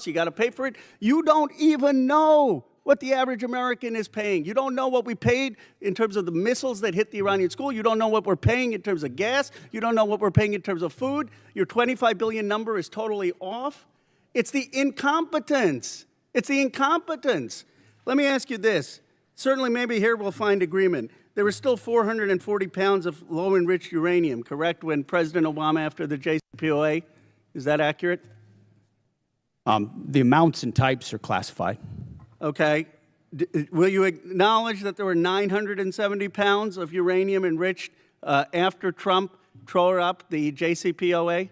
You got to pay for it. You don't even know what the average American is paying. You don't know what we paid in terms of the missiles that hit the Iranian school. You don't know what we're paying in terms of gas. You don't know what we're paying in terms of food. Your 25 billion number is totally off. It's the incompetence. It's the incompetence. Let me ask you this. Certainly, maybe here we'll find agreement. There was still 440 pounds of low-enriched uranium, correct, when President Obama, after the JCPOA? Is that accurate? The amounts and types are classified. Okay. Will you acknowledge that there were 970 pounds of uranium enriched after Trump tore up the JCPOA?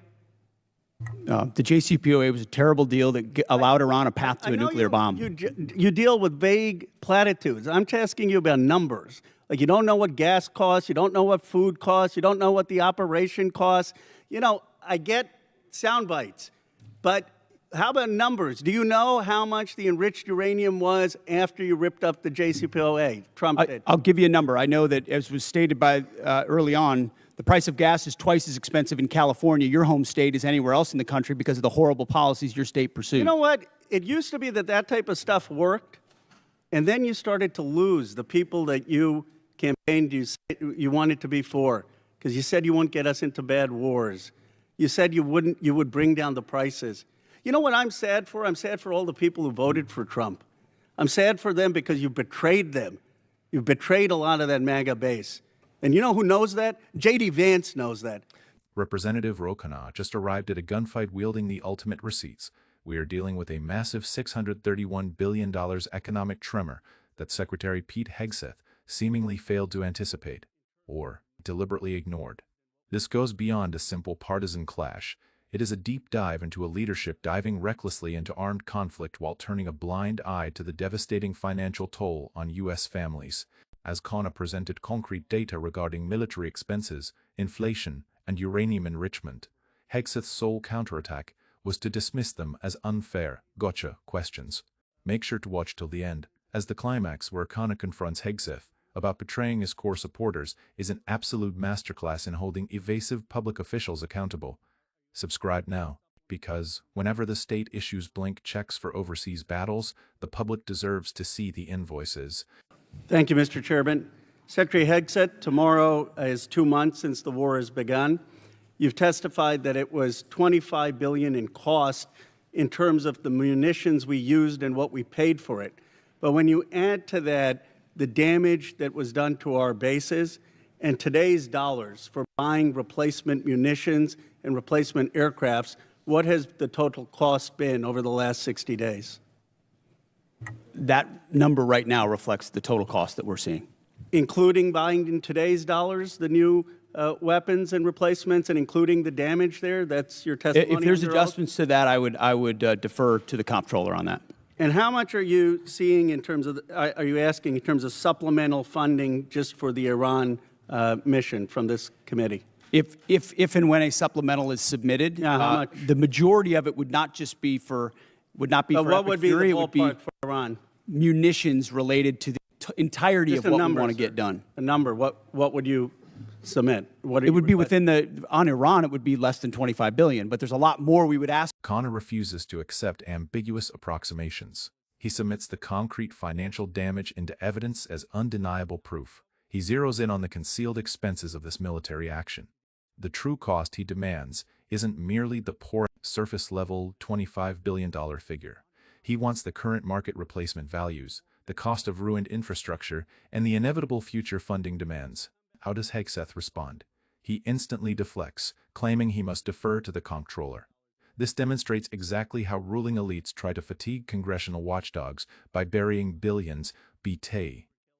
The JCPOA was a terrible deal that allowed Iran a path to a nuclear bomb. You deal with vague platitudes. I'm asking you about numbers. Like, you don't know what gas costs. You don't know what food costs. You don't know what the operation costs. You know, I get sound bites, but how about numbers? Do you know how much the enriched uranium was after you ripped up the JCPOA? Trump did. I'll give you a number. I know that, as was stated by early on, the price of gas is twice as expensive in California, your home state, as anywhere else in the country because of the horrible policies your state pursued. You know what? It used to be that that type of stuff worked, and then you started to lose the people that you campaigned you wanted to be for, because you said you wouldn't get us into bad wars. You said you would bring down the prices. You know what I'm sad for? I'm sad for all the people who voted for Trump. I'm sad for them because you betrayed them. You betrayed a lot of that MAGA base. And you know who knows that? J.D. Vance knows that. Representative Ro Khanna just arrived at a gunfight wielding the ultimate receipts. We are dealing with a massive $631 billion economic tremor that Secretary Pete Hegseth seemingly failed to anticipate, or deliberately ignored. This goes beyond a simple partisan clash. It is a deep dive into a leadership diving recklessly into armed conflict while turning a blind eye to the devastating financial toll on U.S. families. As Khanna presented concrete data regarding military expenses, inflation, and uranium enrichment, Hegseth's sole counterattack was to dismiss them as unfair, gotcha questions. Make sure to watch till the end, as the climax where Khanna confronts Hegseth about betraying his core supporters is an absolute masterclass in holding evasive public officials accountable. Subscribe now, because whenever the state issues blank checks for overseas battles, the public deserves to see the invoices. Thank you, Mr. Chairman. Secretary Hegseth, tomorrow is 2 months since the war has begun. You've testified that it was $25 billion in cost in terms of the munitions we used and what we paid for it. But when you add to that the damage that was done to our bases and today's dollars for buying replacement munitions and replacement aircrafts, what has the total cost been over the last 60 days? That number right now reflects the total cost that we're seeing. Including buying in today's dollars the new weapons and replacements, and including the damage there? That's your testimony? If there's adjustments to that, I would defer to the comptroller on that. And how much are you seeing in terms of, are you asking in terms of supplemental funding just for the Iran mission from this committee? If and when a supplemental is submitted, the majority of it would not just be for, what would be the ballpark for Iran? Munitions related to the entirety just of what number, we want to get done. A number, what would you submit? It would be within on Iran, it would be less than $25 billion, but there's a lot more we would ask. Khanna refuses to accept ambiguous approximations. He submits the concrete financial damage into evidence as undeniable proof. He zeroes in on the concealed expenses of this military action. The true cost he demands isn't merely the poor surface-level $25 billion figure. He wants the current market replacement values, the cost of ruined infrastructure, and the inevitable future funding demands. How does Hegseth respond? He instantly deflects, claiming he must defer to the comptroller. This demonstrates exactly how ruling elites try to fatigue congressional watchdogs by burying billions,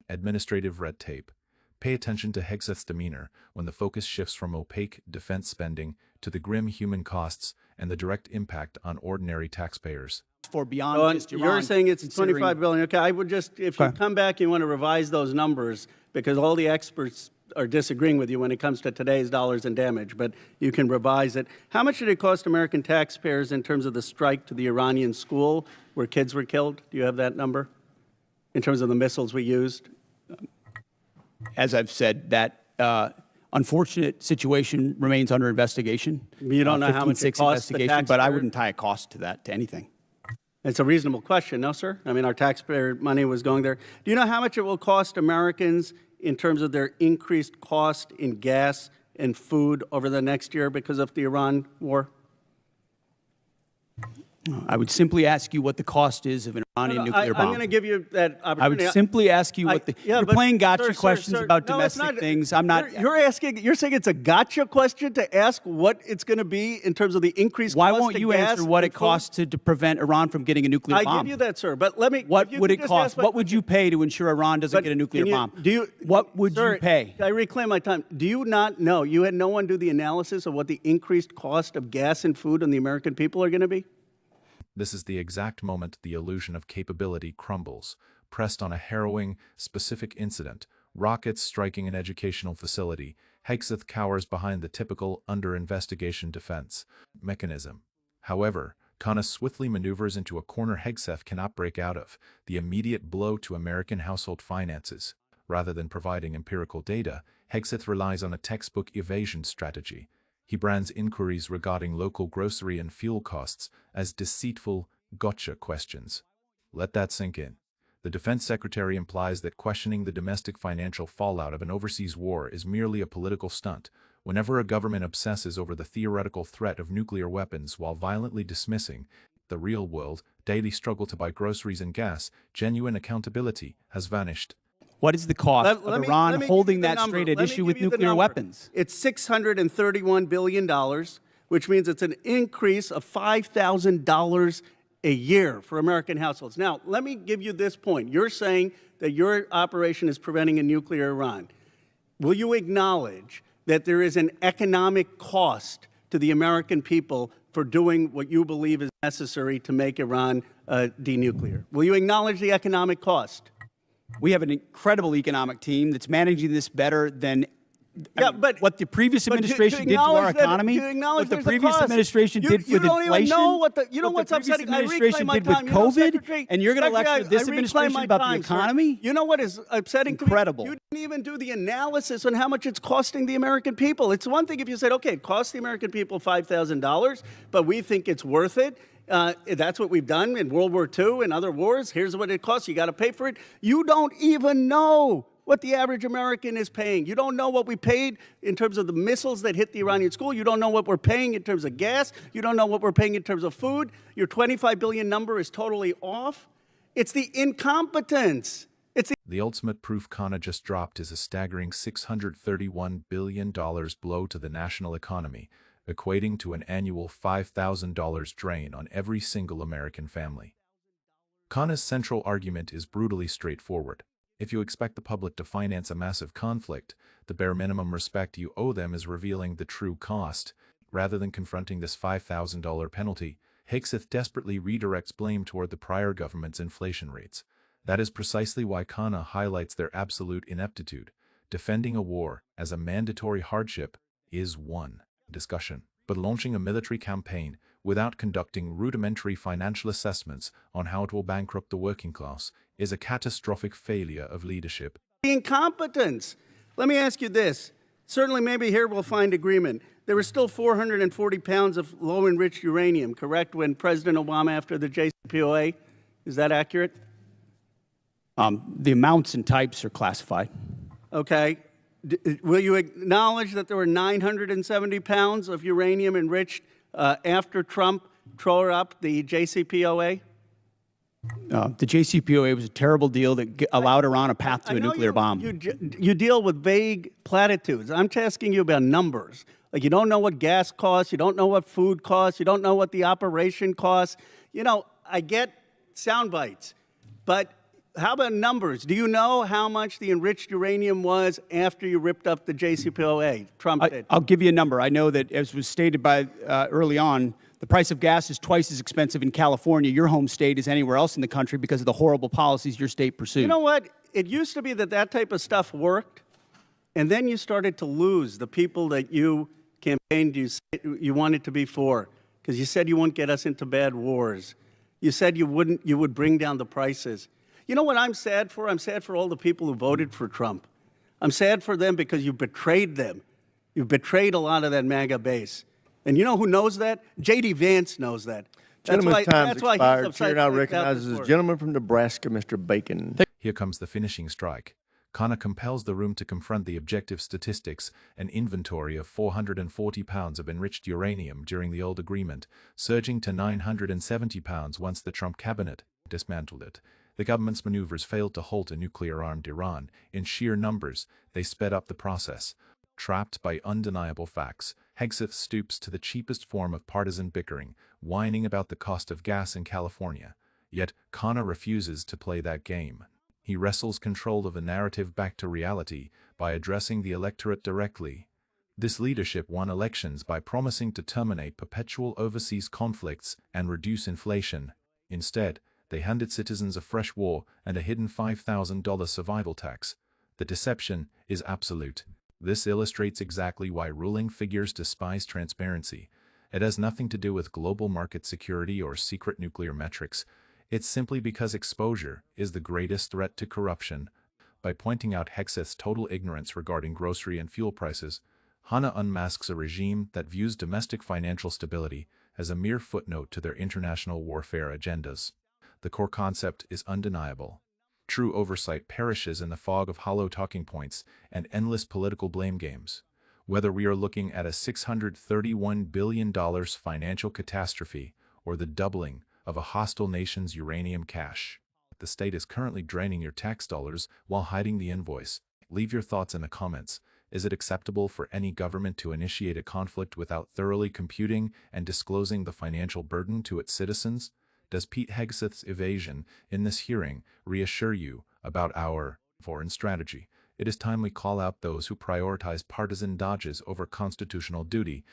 administrative red tape. Pay attention to Hegseth's demeanor when the focus shifts from opaque defense spending to the grim human costs and the direct impact on ordinary taxpayers. For beyond just Iran, you're saying it's $25 billion. Okay, I would just, if you come back, you want to revise those numbers, because all the experts are disagreeing with you when it comes to today's dollars and damage, but you can revise it. How much did it cost American taxpayers in terms of the strike to the Iranian school where kids were killed? Do you have that number in terms of the missiles we used? As I've said, that unfortunate situation remains under investigation. You don't know how much it costs the taxpayers? but I wouldn't tie a cost to that, to anything. It's a reasonable question, no, sir? I mean, our taxpayer money was going there. Do you know how much it will cost Americans in terms of their increased cost in gas and food over the next year because of the Iran war? I would simply ask you what the cost is of an Iranian nuclear bomb. I'm going to give you that opportunity. I would simply ask you what you're playing gotcha questions about no, it's domestic not. things. I'm not. You're saying it's a gotcha question to ask what it's going to be in terms of the increased Why cost won't of you gas answer what and it costs to prevent Iran from getting a nuclear bomb? I give you that, sir. But let me. What would it cost? What would you pay to ensure Iran doesn't get a nuclear bomb? What would you pay? I reclaim my time. Do you not know? You had no one do the analysis of what the increased cost of gas and food on the American people are going to be? This is the exact moment the illusion of capability crumbles, pressed on a harrowing, specific incident, rockets striking an educational facility. Hegseth cowers behind the typical under-investigation defense mechanism. However, Khanna swiftly maneuvers into a corner Hegseth cannot break out of, the immediate blow to American household finances. Rather than providing empirical data, Hegseth relies on a textbook evasion strategy. He brands inquiries regarding local grocery and fuel costs as deceitful gotcha questions. Let that sink in. The Defense Secretary implies that questioning the domestic financial fallout of an overseas war is merely a political stunt. Whenever a government obsesses over the theoretical threat of nuclear weapons while violently dismissing the real-world, daily struggle to buy groceries and gas, genuine accountability has vanished. What is the cost of Iran holding that straight at issue with nuclear weapons? It's $631 billion, which means it's an increase of $5,000 a year for American households. Now, let me give you this point. You're saying that your operation is preventing a nuclear Iran. Will you acknowledge that there is an economic cost to the American people for doing what you believe is necessary to make Iran denuclear? Will you acknowledge the economic cost? We have an incredible economic team that's managing this better than what the previous administration did to our economy, what the previous administration did with inflation, what the previous administration did with COVID, and you're going to lecture this administration about the economy? You know what is upsetting? Incredible. You didn't even do the analysis on how much it's costing the American people. It's one thing if you said, okay, it costs the American people $5,000, but we think it's worth it. That's what we've done in World War II and other wars. Here's what it costs. You got to pay for it. You don't even know what the average American is paying. You don't know what we paid in terms of the missiles that hit the Iranian school. You don't know what we're paying in terms of gas. You don't know what we're paying in terms of food. Your 25 billion number is totally off. It's the incompetence. The ultimate proof Khanna just dropped is a staggering $631 billion blow to the national economy, equating to an annual $5,000 drain on every single American family. Khanna's central argument is brutally straightforward. If you expect the public to finance a massive conflict, the bare minimum respect you owe them is revealing the true cost. Rather than confronting this $5,000 penalty, Hegseth desperately redirects blame toward the prior government's inflation rates. That is precisely why Khanna highlights their absolute ineptitude. Defending a war as a mandatory hardship is one discussion, but launching a military campaign without conducting rudimentary financial assessments on how it will bankrupt the working class is a catastrophic failure of leadership. The incompetence. Let me ask you this. Certainly, maybe here we'll find agreement. There were still 440 pounds of low-enriched uranium, correct, when President Obama, after the JCPOA? Is that accurate? The amounts and types are classified. Okay. Will you acknowledge that there were 970 pounds of uranium enriched after Trump tore up the JCPOA? The JCPOA was a terrible deal that allowed Iran a path to a nuclear bomb. You deal with vague platitudes. I'm asking you about numbers. Like you don't know what gas costs, you don't know what food costs, you don't know what the operation costs. You know, I get sound bites, but how about numbers? Do you know how much the enriched uranium was after you ripped up the JCPOA? Trump did. I'll give you a number. I know that, as was stated by early on, the price of gas is twice as expensive in California, your home state, as anywhere else in the country because of the horrible policies your state pursued. You know what? It used to be that type of stuff worked, and then you started to lose the people that you campaigned you wanted to be for, because you said you wouldn't get us into bad wars. You said you would bring down the prices. You know what I'm sad for? I'm sad for all the people who voted for Trump. I'm sad for them because you betrayed them. You betrayed a lot of that MAGA base. And you know who knows that? J.D. Vance knows that. Gentleman's time's That's why expired. he's Chair upside now down recognizes the gentleman from Nebraska, Mr. Bacon. Here comes the finishing strike. Khanna compels the room to confront the objective statistics, an inventory of 440 pounds of enriched uranium during the old agreement, surging to 970 pounds once the Trump cabinet dismantled it. The government's maneuvers failed to halt a nuclear-armed Iran. In sheer numbers, they sped up the process. Trapped by undeniable facts, Hegseth stoops to the cheapest form of partisan bickering, whining about the cost of gas in California. Yet Khanna refuses to play that game. He wrestles control of the narrative back to reality by addressing the electorate directly. This leadership won elections by promising to terminate perpetual overseas conflicts and reduce inflation. Instead, they handed citizens a fresh war and a hidden $5,000 survival tax. The deception is absolute. This illustrates exactly why ruling figures despise transparency. It has nothing to do with global market security or secret nuclear metrics. It's simply because exposure is the greatest threat to corruption. By pointing out Hegseth's total ignorance regarding grocery and fuel prices, Khanna unmasks a regime that views domestic financial stability as a mere footnote to their international warfare agendas. The core concept is undeniable. True oversight perishes in the fog of hollow talking points and endless political blame games. Whether we are looking at a $631 billion financial catastrophe or the doubling of a hostile nation's uranium cache, the state is currently draining your tax dollars while hiding the invoice. Leave your thoughts in the comments. Is it acceptable for any government to initiate a conflict without thoroughly computing and disclosing the financial burden to its citizens? Does Pete Hegseth's evasion in this hearing reassure you about our foreign strategy? It is time we call out those who prioritize partisan dodges over constitutional duty.